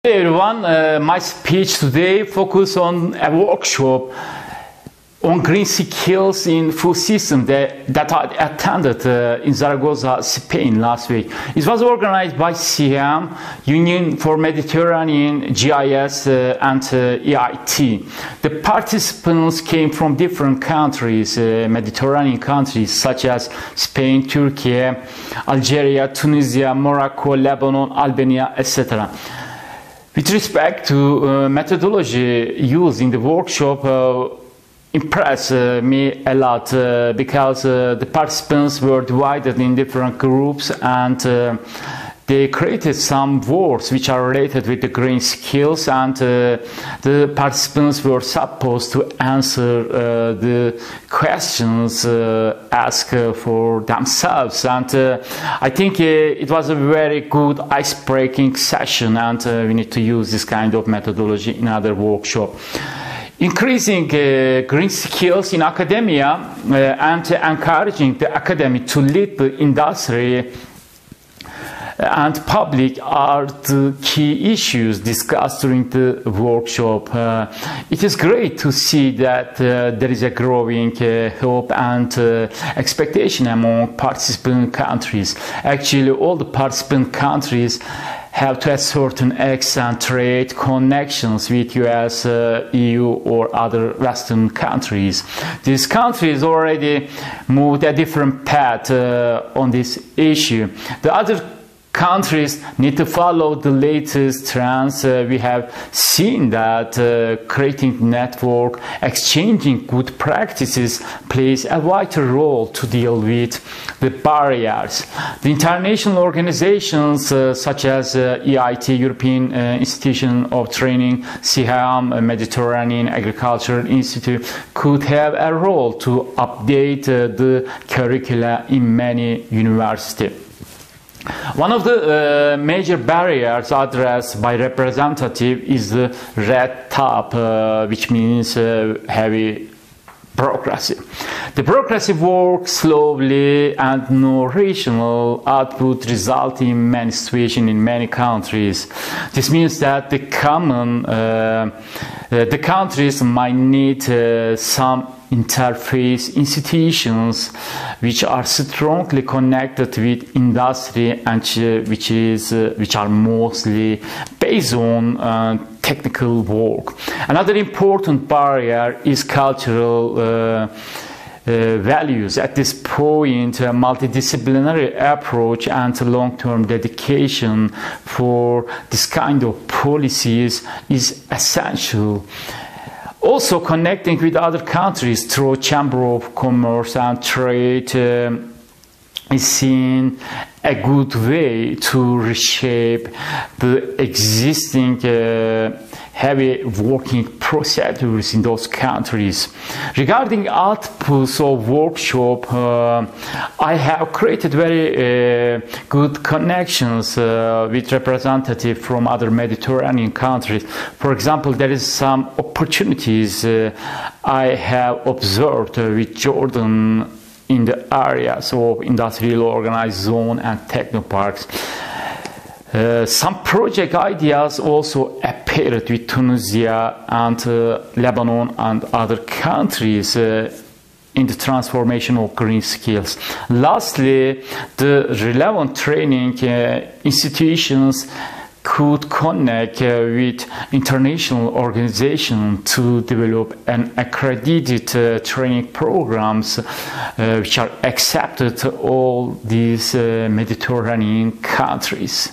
Hey everyone, my speech today focuses on a workshop on green skills in food system that I attended in Zaragoza, Spain last week. It was organized by CIAM, Union for Mediterranean GIS and EIT. The participants came from different countries, Mediterranean countries such as Spain, Turkey, Algeria, Tunisia, Morocco, Lebanon, Albania, etc. With respect to methodology used in the workshop, impressed me a lot because the participants were divided in different groups and they created some words which are related with the green skills, and the participants were supposed to answer the questions asked for themselves. And I think it was a very good ice-breaking session, and we need to use this kind of methodology in other workshops. Increasing green skills in academia and encouraging the academy to lead the industry and public are the key issues discussed during the workshop. It is great to see that there is a growing hope and expectation among participant countries. Actually, all the participant countries have to a certain extent trade connections with US, EU or other Western countries. These countries already moved a different path on this issue. The other countries need to follow the latest trends. We have seen that creating network, exchanging good practices plays a vital role to deal with the barriers. The international organizations such as EIT, European Institution of Training, CIAM, Mediterranean Agricultural Institute, could have a role to update the curricula in many universities. One of the major barriers addressed by representative is the red tape, which means heavy bureaucracy. The bureaucracy works slowly and no rational output result in many situations in many countries. This means that the countries might need some interface institutions which are strongly connected with industry and which are mostly based on technical work. Another important barrier is cultural values. At this point, a multidisciplinary approach and long-term dedication for this kind of policies is essential. Also, connecting with other countries through Chamber of Commerce and Trade is seen a good way to reshape the existing heavy working procedures in those countries. Regarding outputs of workshop, I have created very good connections with representatives from other Mediterranean countries. For example, there is some opportunities I have observed with Jordan in the areas of industrial organized zone and technoparks. Some project ideas also appeared with Tunisia and Lebanon and other countries in the transformation of green skills. Lastly, the relevant training institutions could connect with international organizations to develop an accredited training programs which are accepted all these Mediterranean countries.